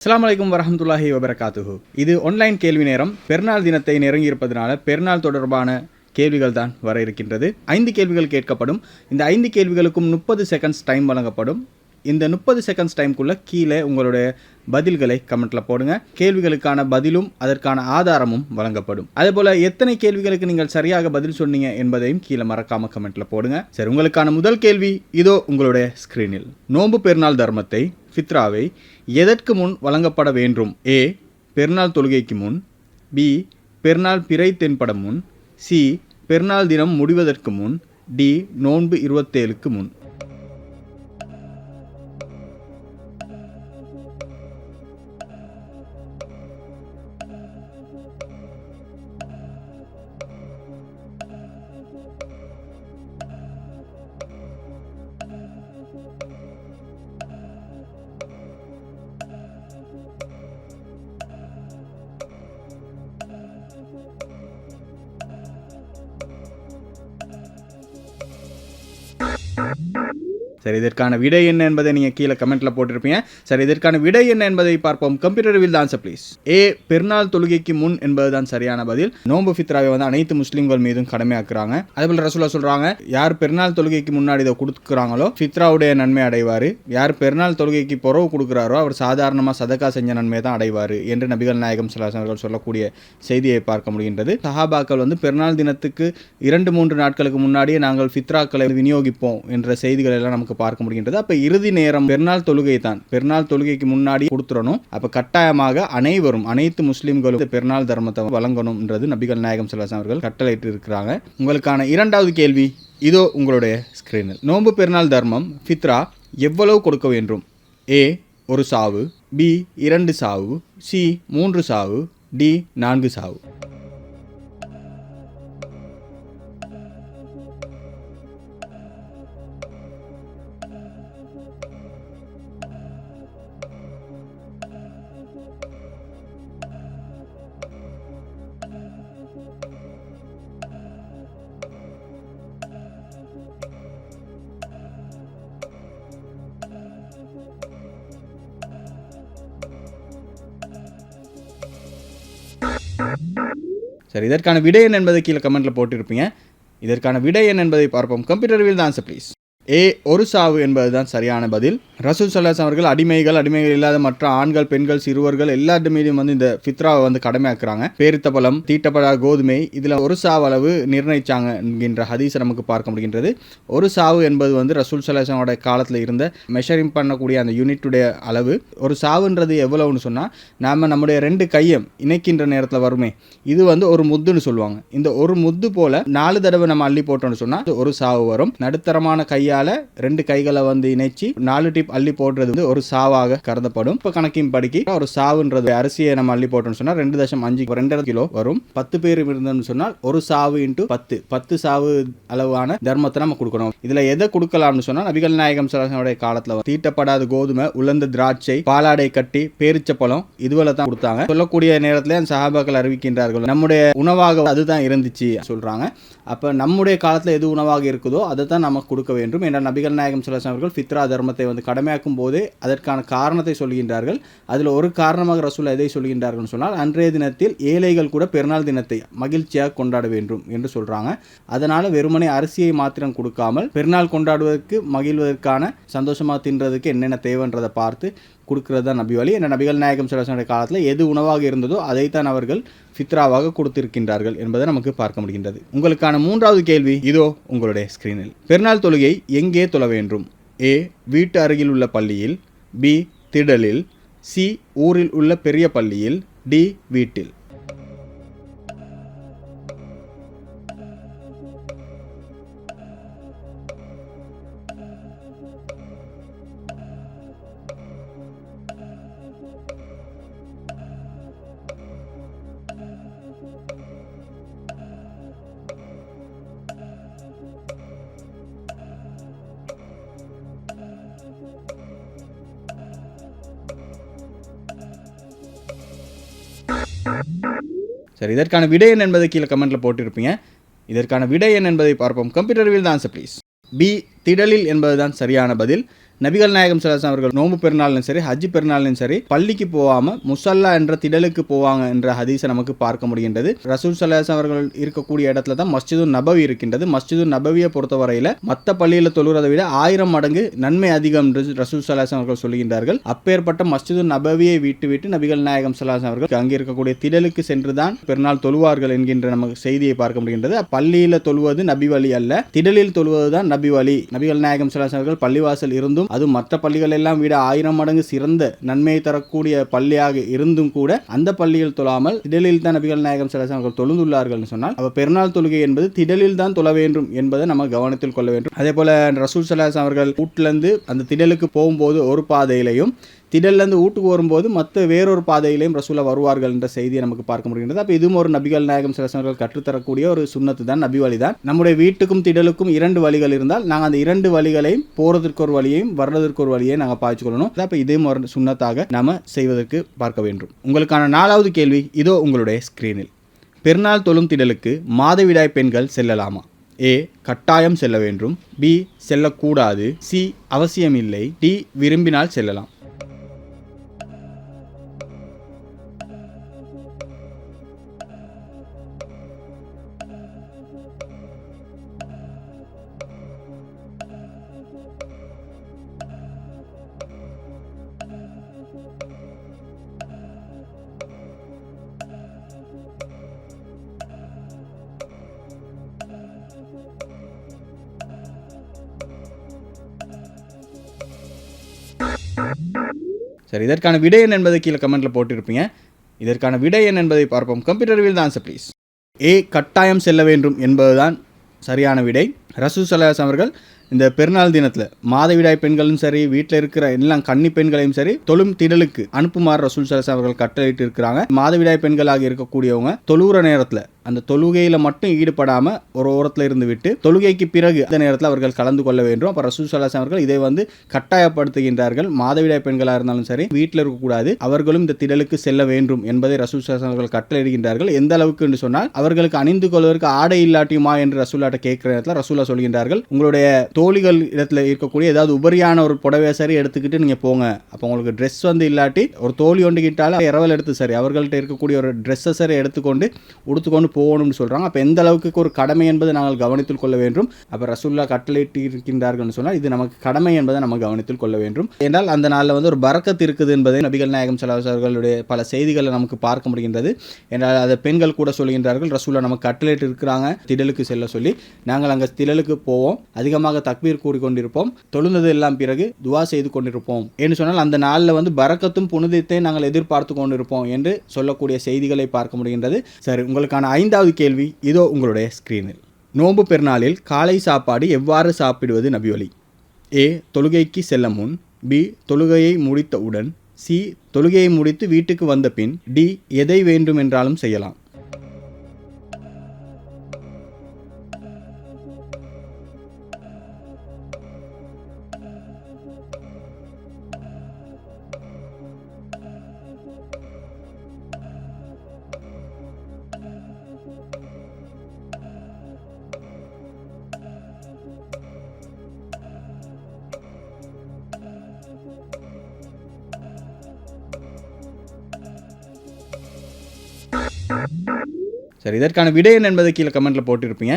அஸ்ஸலாமு அலைக்கும் வரஹ்மத்துல்லாஹி வபரகாத்துஹு. இது ஆன்லைன் கேள்வி நேரம். பெருநாள் தினத்தை நெருங்கியிருப்பதனால பெருநாள் தொடர்பான கேள்விகள் தான் வர இருக்கின்றது. 5 கேள்விகள் கேட்கப்படும். இந்த 5 கேள்விகளுக்கும் 30 செகண்ட்ஸ் டைம் வழங்கப்படும். இந்த 30 செகண்ட்ஸ் டைம்குள்ளே கீழே உங்களுடைய பதில்களை கமெண்ட்டில் போடுங்க. கேள்விகளுக்கான பதிலும் அதற்கான ஆதாரமும் வழங்கப்படும். அதேபோல் எத்தனை கேள்விகளுக்கு நீங்கள் சரியாக பதில் சொன்னீங்க என்பதையும் கீழே மறக்காமல் கமெண்ட்டில் போடுங்க. சரி, உங்களுக்கான முதல் கேள்வி இதோ உங்களுடைய ஸ்க்ரீனில். நோன்பு பெருநாள் தர்மத்தை ஃபித்ராவை எதற்கு முன் வழங்கப்பட வேண்டும்? ஏ. பெருநாள் தொழுகைக்கு முன். பி. பெருநாள் பிறை தென்பட முன். சி. பெருநாள் தினம் முடிவதற்கு முன். டி. நோன்பு 27க்கு முன். சரி, இதற்கான விடை என்ன என்பதை நீங்கள் கீழே கமெண்ட்டில் போட்டிருப்பீங்க. சரி, இதற்கான விடை என்ன என்பதை பார்ப்போம். கம்ப்யூட்டர் வில் தான் ஆன்சர் ப்ளீஸ். ஏ. பெருநாள் தொழுகைக்கு முன் என்பது தான் சரியான பதில். நோன்பு ஃபித்ராவை வந்து அனைத்து முஸ்லீம்கள் மீதும் கடமையாக்குறாங்க. அதேபோல் ரசூலுல்லாஹ் சொல்கிறாங்க, யார் பெருநாள் தொழுகைக்கு முன்னாடி இதை கொடுக்குறாங்களோ ஃபித்ராவுடைய நன்மை அடைவார். யார் பெருநாள் தொழுகைக்கு புறவு கொடுக்குறாரோ அவர் சாதாரணமாக சதக்கா செஞ்ச நன்மை தான் அடைவார் என்று நபிகள் நாயகம் ஸல்லல்லாஹு அலைஹி வஸல்லம் சொல்லக்கூடிய செய்தியை பார்க்க முடிகின்றது. சஹாபாக்கள் வந்து பெருநாள் தினத்துக்கு 2-3 நாட்களுக்கு முன்னாடியே நாங்கள் ஃபித்ராக்களை விநியோகிப்போம் என்ற செய்திகள் எல்லாம் நமக்கு பார்க்க முடிகின்றது. அப்ப இறுதி நேரம் பெருநாள் தொழுகை தான். பெருநாள் தொழுகைக்கு முன்னாடி கொடுத்துறணும். அப்ப கட்டாயமாக அனைத்து முஸ்லிம்களும் பெருநாள் தர்மத்தை வழங்கணும்ன்றது நபிகள் நாயகம் ஸல்லல்லாஹு அலைஹி வஸல்லம் அவர்கள் கட்டளையிட்டு இருக்கிறாங்க. உங்களுக்கான இரண்டாவது கேள்வி இதோ உங்களுடைய ஸ்கிரீனில். நோன்பு பெருநாள் தர்மம் ஃபித்ரா எவ்வளவு கொடுக்க வேண்டும்? ஏ. 1 சாவு. பி. 2 சாவு. சி. 3 சாவு. டி. 4 சாவு. சரி, இதற்கான விடை என்ன என்பதை கீழே கமெண்ட்டில் போட்டிருப்பீங்க. இதற்கான விடை என்ன என்பதை பார்ப்போம். கம்ப்யூட்டர் வில் தான் ஆன்சர் ப்ளீஸ். ஏ. 1 சாவு என்பது தான் சரியான பதில். ரசூல் ஸல்லல்லாஹு அலைஹி வஸல்லம் அவர்கள் அடிமைகள் இல்லாத மற்ற ஆண்கள், பெண்கள், சிறுவர்கள் எல்லாத்து மீதும் வந்து இந்த ஃபித்ராவை வந்து கடமையாக்குறாங்க. பேரித்த பழம், தீட்டப்படாத கோதுமை, இதில் 1 சாவு அளவு நிர்ணயிச்சாங்க என்கின்ற ஹதீஸை நமக்கு பார்க்க முடிகின்றது. 1 சாவு என்பது வந்து ரசூல் ஸல்லல்லாஹு அலைஹி வஸல்லம் காலத்தில் இருந்த மெஷரிங் பண்ணக்கூடிய அந்த யூனிட்டுடைய அளவு. ஒரு சாவுன்றது எவ்வளவுன்னு சொன்னால், நம்முடைய 2 கையை இணைக்கின்ற நேரத்தில் வருமே, இது வந்து ஒரு முத்துன்னு சொல்லுவாங்க. இந்த ஒரு முத்து போல 4 தடவை நம்ம அள்ளி போட்டோம்னு சொன்னால் 1 சாவு வரும். நடுத்தரமான கையால் 2 கைகளை வந்து இணைச்சி 4 டிப் அள்ளி போடுறது வந்து ஒரு சாவாக கருதப்படும். இப்போ கணக்கின் படிக்கு ஒரு சாவுன்றது அரிசியை நம்ம அள்ளி போட்டோம்னு சொன்னால் 2.5 2.5 கிலோ வரும். 10 பேர் இருந்தோம்னு சொன்னால் 1 சாவு இன்ட்டு 10 சாவு அளவான தர்மத்தை நம்ம கொடுக்கணும். இதுல எதை கொடுக்கலாம்னு சொன்னா, நபிகள் நாயகம் ஸல்லல்லாஹு அலைஹி வஸல்லம் காலத்துல தீட்டப்படாத கோதுமை, உலர்ந்த திராட்சை, பாலாடை கட்டி, பேரிச்சப்பழம் இதுவரை தான் கொடுத்தாங்க. சொல்லக்கூடிய நேரத்தில் அந்த சஹாபாக்கள் அறிவிக்கின்றார்கள், நம்முடைய உணவாக அதுதான் இருந்துச்சு சொல்றாங்க. அப்ப நம்முடைய காலத்துல எது உணவாக இருக்குதோ அதை தான் நமக்கு கொடுக்க வேண்டும் என்ற நபிகள் நாயகம் ஸல்லல்லாஹு அலைஹி வஸல்லம் அவர்கள் ஃபித்ரா தர்மத்தை வந்து கடமையாக்கும் போதே அதற்கான காரணத்தை சொல்கின்றார்கள். அதில் ஒரு காரணமாக ரசூல் எதை சொல்கின்றார்கள் சொன்னால், அன்றைய தினத்தில் ஏழைகள் கூட பெருநாள் தினத்தை மகிழ்ச்சியாக கொண்டாட வேண்டும் என்று சொல்றாங்க. அதனால வெறுமனே அரிசியை மாத்திரம் கொடுக்காமல் பெருநாள் கொண்டாடுவதற்கு, மகிழ்வதற்கான, சந்தோஷமா தின்றதுக்கு என்னென்ன தேவைன்றதை பார்த்து கொடுக்கிறது தான் நபி வழி. என்ற நபிகள் நாயகம் ஸல்லல்லாஹு அலைஹி வஸல்லம் காலத்தில் எது உணவாக இருந்ததோ அதைத்தான் அவர்கள் ஃபித்ராவாக கொடுத்திருக்கின்றார்கள் என்பதை நமக்கு பார்க்க முடிகின்றது. உங்களுக்கான 3வது கேள்வி இதோ உங்களுடைய ஸ்கிரீனில். பெருநாள் தொழுகை எங்கே தொழ வேண்டும்? ஏ. வீட்டு அருகில் உள்ள பள்ளியில். பி. திடலில். சி. ஊரில் உள்ள பெரிய பள்ளியில். டி. வீட்டில். சரி, இதற்கான விடை என்ன என்பதை கீழே கமெண்ட்டில் போட்டிருப்பீங்க. இதற்கான விடை என்ன என்பதை பார்ப்போம். கம்ப்யூட்டர் வில் தான் ஆன்சர் ப்ளீஸ். பி. திடலில் என்பதுதான் சரியான பதில். நபிகள் நாயகம் ஸல்லல்லாஹு அலைஹி வஸல்லம் அவர்கள் நோன்பு பெருநாளும் சரி ஹஜ் பெருநாளும் சரி பள்ளிக்கு போகாம முசல்லா என்ற திடலுக்கு போவாங்க என்ற ஹதீஸை நமக்கு பார்க்க முடிகின்றது. ரசூல் ஸல்லல்லாஹு அலைஹி வஸல்லம் அவர்கள் இருக்கக்கூடிய இடத்துல தான் மஸ்ஜிது நபவி இருக்கின்றது. மஸ்ஜிது நபவியை பொறுத்தவரையில மற்ற பள்ளியில தொழுறதை விட 1000 மடங்கு நன்மை அதிகம் என்று ரசூல் ஸல்லல்லாஹு அலைஹி வஸல்லம் அவர்கள் சொல்லுகின்றார்கள். அப்பேற்பட்ட மஸ்ஜிது நபவியை விட்டு நபிகள் நாயகம் ஸல்லல்லாஹு அலைஹி வஸல்லம் அவர்கள் அங்கே இருக்கக்கூடிய திடலுக்கு சென்றுதான் பெருநாள் தொழுவார்கள் என்கின்ற நமக்கு செய்தியை பார்க்க முடிகின்றது. பள்ளியில தொழுவது நபி வழி அல்ல, திடலில் தொழுவதுதான் நபி வழி. நபிகள் நாயகம் ஸல்லல்லாஹு அலைஹி வஸல்லம் அவர்கள் பள்ளிவாசல் இருந்தும் அது மற்ற பள்ளிகள் எல்லாம் விட 1000 மடங்கு சிறந்த நன்மையை தரக்கூடிய பள்ளியாக இருந்தும் கூட அந்த பள்ளியில் தொழாமல் திடலில் தான் நபிகள் நாயகம் ஸல்லல்லாஹு அலைஹி வஸல்லம் அவர்கள் தொழுந்துள்ளார்கள் சொன்னால் அப்ப பெருநாள் தொழுகை என்பது திடலில் தான் தொழ வேண்டும் என்பதை நம்ம கவனத்தில் கொள்ள வேண்டும். அதே போல ரசூல் ஸல்லல்லாஹு அலைஹி வஸல்லம் அவர்கள் வீட்டிலிருந்து அந்த திடலுக்கு போகும்போது ஒரு பாதையிலையும் திடல்லேருந்து வீட்டுக்கு வரும்போது மற்ற வேறொரு பாதையிலையும் ரசூலா வருவார்கள் என்ற செய்தியை நமக்கு பார்க்க முடிகின்றது. அப்போ இதுவும் ஒரு நபிகள் நாயகம் ஸல்லல்லாஹு அலைஹி வஸல்லம் கற்றுத்தரக்கூடிய ஒரு சுன்னத்து தான், நபி வழி தான். நம்முடைய வீட்டுக்கும் திடலுக்கும் 2 வழிகள் இருந்தால் நாங்கள் அந்த 2 வழிகளையும் போகிறதுக்கு ஒரு வழியையும் வர்றதற்கு ஒரு வழியை நாங்கள் பாய்ச்சிக்கொள்ளணும். அப்போ இதுவும் ஒரு சுன்னத்தாக நாம் செய்வதற்கு பார்க்க வேண்டும். உங்களுக்கான 4வது கேள்வி இதோ உங்களுடைய ஸ்கிரீனில். பெருநாள் தொழும் திடலுக்கு மாதவிடாய் பெண்கள் செல்லலாமா? ஏ கட்டாயம் செல்ல வேண்டும், பி செல்லக்கூடாது, சி அவசியமில்லை, டி விரும்பினால் செல்லலாம். சரி, இதற்கான விடை என்ன என்பதை கீழே கமெண்ட்ல போட்டிருப்பீங்க. இதற்கான விடை என்ன என்பதை பார்ப்போம். கம்ப்யூட்டர் வில் தான் ப்ளீஸ். ஏ கட்டாயம் செல்ல வேண்டும் என்பதுதான் சரியான விடை. ரசூல் ஸல்லல்லாஹு அலைஹி வஸல்லம் அவர்கள் இந்த பெருநாள் தினத்தில் மாதவிடாய் பெண்களும் சரி வீட்டில் இருக்கிற எல்லாம் கன்னி பெண்களையும் சரி தொழும் திடலுக்கு அனுப்புமாறு ரசூல் ஸல்லல்லாஹு அலைஹி வஸல்லம் அவர்கள் கட்டளையிட்டு இருக்கிறாங்க. மாதவிடாய் பெண்களாக இருக்கக்கூடியவங்க தொழுகிற நேரத்தில் அந்த தொழுகையில் மட்டும் ஈடுபடாமல் ஒரு ஓரத்தில் இருந்து விட்டு தொழுகைக்கு பிறகு அந்த நேரத்தில் அவர்கள் கலந்து கொள்ள வேண்டும். அப்போ ரசூல் ஸல்லல்லாஹு அலைஹி வஸல்லம் அவர்கள் இதை கட்டாயப்படுத்துகின்றார்கள். மாதவிடாய் பெண்களாக இருந்தாலும் சரி வீட்டில் இருக்கக்கூடாது, அவர்களும் இந்த திடலுக்கு செல்ல வேண்டும் என்பதை ரசூல் ஸல்லல்லாஹு அலைஹி வஸல்லம் அவர்கள் கட்டளையிடுகின்றார்கள். எந்த அளவுக்கு என்று சொன்னால் அவர்களுக்கு அணிந்து கொள்வதற்கு ஆடை இல்லாட்டியுமா என்று ரசூலாட்ட கேட்கிற நேரத்தில் ரசூலா சொல்கின்றார்கள், உங்களுடைய தோழிகள் இடத்துல இருக்கக்கூடிய ஏதாவது உபரியான ஒரு புடவை சரி எடுத்துக்கிட்டு நீங்கள் போங்க. அப்போ உங்களுக்கு ட்ரெஸ் இல்லாட்டி ஒரு தோழி ஒன்று கிட்டாலும் இரவல் எடுத்து சரி அவர்கள்ட்ட இருக்கக்கூடிய ஒரு ட்ரெஸ்ஸை சரி எடுத்துக்கொண்டு உடுத்துக்கொண்டு போகணும்னு சொல்கிறாங்க. அப்போ எந்த அளவுக்கு ஒரு கடமை என்பதை நாங்கள் கவனித்துக் கொள்ள வேண்டும். அப்போ ரசூல்லா கட்டளையிட்டு இருக்கின்றார்கள் சொன்னால் இது நமக்கு கடமை என்பதை நம்ம கவனித்துக் கொள்ள வேண்டும். என்றால் அந்த நாளில் ஒரு பரக்கத்து இருக்குது என்பதை நபிகள் நாயகம் ஸல்லல்லாஹு அலைஹி வஸல்லம் அவர்களுடைய பல செய்திகளை நமக்கு பார்க்க முடிகின்றது. என்றால் அதை பெண்கள் கூட சொல்கின்றார்கள், ரசூல்லா நமக்கு கட்டளையிட்டு இருக்கிறாங்க திடலுக்கு செல்ல சொல்லி. நாங்கள் அங்கே திடலுக்கு போவோம், அதிகமாக தக்பீர் கூறிக்கொண்டிருப்போம், தொழுந்தது எல்லாம் பிறகு துவா செய்து கொண்டிருப்போம் என்று சொன்னால் அந்த நாளில் பரக்கத்தும் புனிதத்தை நாங்கள் எதிர்பார்த்து கொண்டிருப்போம் என்று சொல்லக்கூடிய செய்திகளை பார்க்க முடிகின்றது. சரி, உங்களுக்கான 5வது கேள்வி இதோ உங்களுடைய ஸ்கிரீனில். நோன்பு பெருநாளில் காலை சாப்பாடு எவ்வாறு சாப்பிடுவது நபி வழி? ஏ தொழுகைக்கு செல்ல முன், பி தொழுகையை முடித்தவுடன், சி தொழுகையை முடித்து வீட்டுக்கு வந்த பின், டி எதை வேண்டும் என்றாலும் செய்யலாம். சரி, இதற்கான விடை என்ன என்பதை கீழே கமெண்ட்ல போட்டிருப்பீங்க.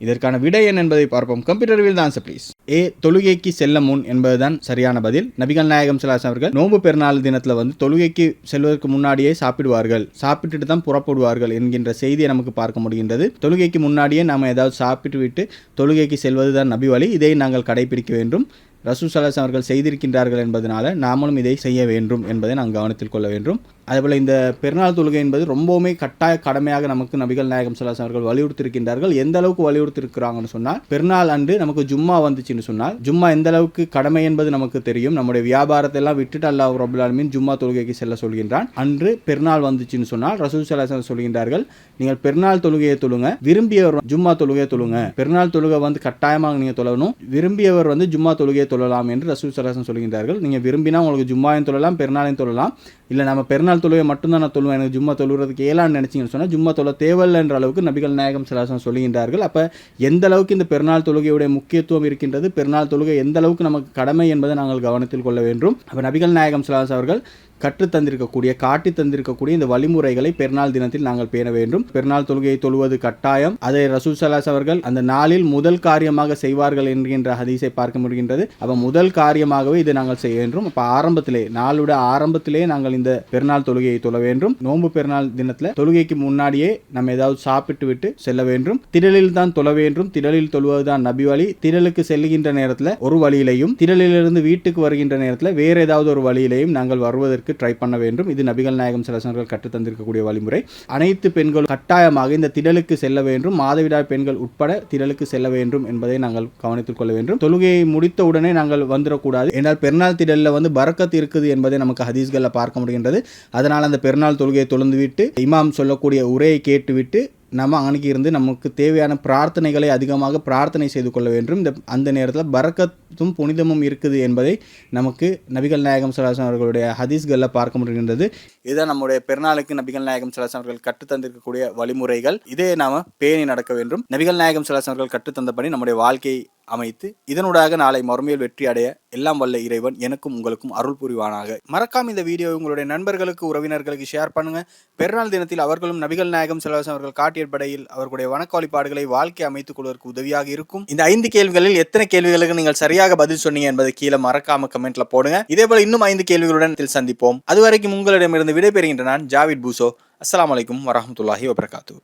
இதற்கான விடை என்ன என்பதை பார்ப்போம். கம்ப்யூட்டர் வில் தான் ப்ளீஸ். ஏ தொழுகைக்கு செல்ல முன் என்பதுதான் சரியான பதில். நபிகள் நாயகம் ஸல்லல்லாஹு அலைஹி வஸல்லம் அவர்கள் நோன்பு பெருநாள் தினத்தில் தொழுகைக்கு செல்வதற்கு முன்னாடியே சாப்பிடுவார்கள், சாப்பிட்டுட்டு தான் புறப்படுவார்கள் என்கின்ற செய்தியை நமக்கு பார்க்க முடிகின்றது. தொழுகைக்கு முன்னாடியே நாம் ஏதாவது சாப்பிட்டு விட்டு தொழுகைக்கு செல்வது தான் நபி வழி. இதை நாங்கள் கடைபிடிக்க வேண்டும். ரசூல் ஸல்லல்லாஹு அலைஹி வஸல்லம் அவர்கள் செய்திருக்கின்றார்கள் என்பதனால நாமளும் இதை செய்ய வேண்டும் என்பதை நாம் கவனத்தில் கொள்ள வேண்டும். அதேபோல் இந்த பெருநாள் தொழுகை என்பது ரொம்பவுமே கட்டாய கடமையாக நமக்கு நபிகள் நாயகம் ஸல்லல்லாஹு அலைஹி வஸல்லம் அவர்கள் வலியுறுத்திருக்கின்றார்கள். எந்த அளவுக்கு வலியுறுத்திருக்கிறாங்கன்னு சொன்னால், பெருநாள் அன்று நமக்கு ஜும்மா வந்துச்சுன்னு சொன்னால் ஜும்மா எந்த அளவுக்கு கடமை என்பது நமக்கு தெரியும். நம்முடைய வியாபாரத்தை எல்லாம் விட்டுட்டு அல்லாஹ் ரப்பல் ஆலமீன் ஜும்மா தொழுகைக்கு செல்ல சொல்கின்றான். அன்று பெருநாள் வந்துச்சுன்னு சொன்னால் ரசூல் ஸல்லல்லாஹு அலைஹி வஸல்லம் சொல்கின்றார்கள், நீங்கள் பெருநாள் தொழுகையை தொழுங்க, விரும்பியவர் ஜும்மா தொழுகையை தொழுங்க. பெருநாள் தொழுகை கட்டாயமாக நீங்கள் தொழணும், விரும்பியவர் ஜும்மா தொழுகையை தொழலாம் என்று ரசூல் ஸல்லல்லாஹு சொல்கின்றார்கள். நீங்கள் விரும்பினா உங்களுக்கு ஜும்மாவையும் தொழலாம், பெருநாளையும் தொழலாம். இல்லை நம்ம பெருநாள் தொழுவை மட்டும்தான் நான் தொழுவேன், எனக்கு ஜும்மா தொழுகிறதுக்கு ஏலான்னு நினச்சிங்கன்னு சொன்னால் ஜும்மா தொழ தேவையில்லைன்ற அளவுக்கு நபிகள் நாயகம் ஸல்லல்லாஹு அலைஹி சொல்கின்றார்கள். அப்போ எந்த அளவுக்கு இந்த பெருநாள் தொழுகையுடைய முக்கியத்துவம் இருக்கின்றது, பெருநாள் தொழுகை எந்த அளவுக்கு நமக்கு கடமை என்பதை நாங்கள் கவனத்தில் கொள்ள வேண்டும். அப்போ நபிகள் நாயகம் ஸல்லல்லாஹு அலைஹி அவர்கள் கற்றுத்தந்திருக்கக்கூடிய காட்டி தந்திருக்கக்கூடிய இந்த வழிமுறைகளை பெருநாள் தினத்தில் நாங்கள் பேண வேண்டும். பெருநாள் தொழுகையை தொழுவது கட்டாயம். அதை ரசூல் ஸல்லல்லாஹு அவர்கள் அந்த நாளில் முதல் காரியமாக செய்வார்கள் என்கின்ற ஹதீஸை பார்க்க முடிகின்றது. அப்போ முதல் காரியமாகவே இதை நாங்கள் செய்ய வேண்டும். அப்போ ஆரம்பத்திலே நாளுடைய ஆரம்பத்திலே நாங்கள் இந்த பெருநாள் தொழுகையை தொழ வேண்டும். நோன்பு பெருநாள் தினத்தில் தொழுகைக்கு முன்னாடியே நம்ம ஏதாவது சாப்பிட்டு விட்டு செல்ல வேண்டும். திடலில் தான் தொழ வேண்டும். திடலில் தொழுவதுதான் நபி வழி. திடலுக்கு செல்லுகின்ற நேரத்தில் ஒரு வழியிலையும் திடலிலிருந்து வீட்டுக்கு வருகின்ற நேரத்தில் வேறு ஏதாவது ஒரு வழியிலையும் நாங்கள் வருவதற்கு ட்ரை பண்ண வேண்டும். இது நபிகள் நாயகம் ஸல்லல்லாஹு அலைஹி வஸல்லம் கற்றுத் தந்திருக்கக்கூடிய வழிமுறை. அனைத்து பெண்களும் கட்டாயமாக இந்த திடலுக்கு செல்ல வேண்டும். மாதவிடாய் பெண்கள் உட்பட திடலுக்கு செல்ல வேண்டும் என்பதை நாங்கள் கவனித்துக் கொள்ள வேண்டும். தொழுகையை முடித்த உடனே நாங்கள் வந்துடக்கூடாது. என்றால் பெருநாள் திடலில் பரக்கத் இருக்குது என்பதை நமக்கு ஹதீஸ்களில் பார்க்க முடிகின்றது. அதனால் அந்த பெருநாள் தொழுகையை தொழுந்து விட்டு இமாம் சொல்லக்கூடிய உரையை கேட்டுவிட்டு நம்ம அன்னைக்கு இருந்து நமக்கு தேவையான பிரார்த்தனைகளை அதிகமாக பிரார்த்தனை செய்து கொள்ள வேண்டும். அந்த நேரத்தில் பரக்கத்தும் புனிதமும் இருக்குது என்பதை நமக்கு நபிகள் நாயகம் ஸல்லல்லாஹு அலைஹி அவர்களுடைய ஹதீஸ்களில் பார்க்க முடிகின்றது. இதுதான் நம்முடைய பெருநாளுக்கு நபிகள் நாயகம் ஸல்லல்லாஹு அலைஹி அவர்கள் கற்றுத்தந்திருக்கக்கூடிய வழிமுறைகள். இதே நாம பேணி நடக்க வேண்டும். நபிகள் நாயகம் ஸல்லல்லாஹு அலைஹி அவர்கள் கற்றுத்தந்தபடி நம்முடைய வாழ்க்கையை அமைத்து இதனூடாக நாளை மறுமையில் வெற்றி அடைய எல்லாம் வல்ல இறைவன் எனக்கும் உங்களுக்கும் அருள் புரிவானாக. மறக்காம இந்த வீடியோ உங்களுடைய நண்பர்களுக்கு உறவினர்களுக்கு ஷேர் பண்ணுங்க. பெருநாள் தினத்தில் அவர்களும் நபிகள் நாயகம் ஸல்லல்லாஹு அலைஹி அவர்கள் காட்டியபடியில் அவர்களுடைய வணக்க வழிபாடுகளை வாழ்க்கை அமைத்துக் கொள்வதற்கு உதவியாக இருக்கும். இந்த 5 கேள்விகளில் எத்தனை கேள்விகளுக்கு நீங்கள் சரியாக பதில் சொன்னீங்க என்பதை கீழே மறக்காம கமெண்ட்ல போடுங்க. இதேபோல இன்னும் 5 கேள்விகளுடன் சந்திப்போம். அதுவரைக்கும் உங்களிடமிருந்து விடைபெறுகின்ற நான் ஜாவித் பூசோ. அஸ்ஸலாமு அலைக்கும் வரஹ்மத்துல்லாஹி வபரகாத்துஹு.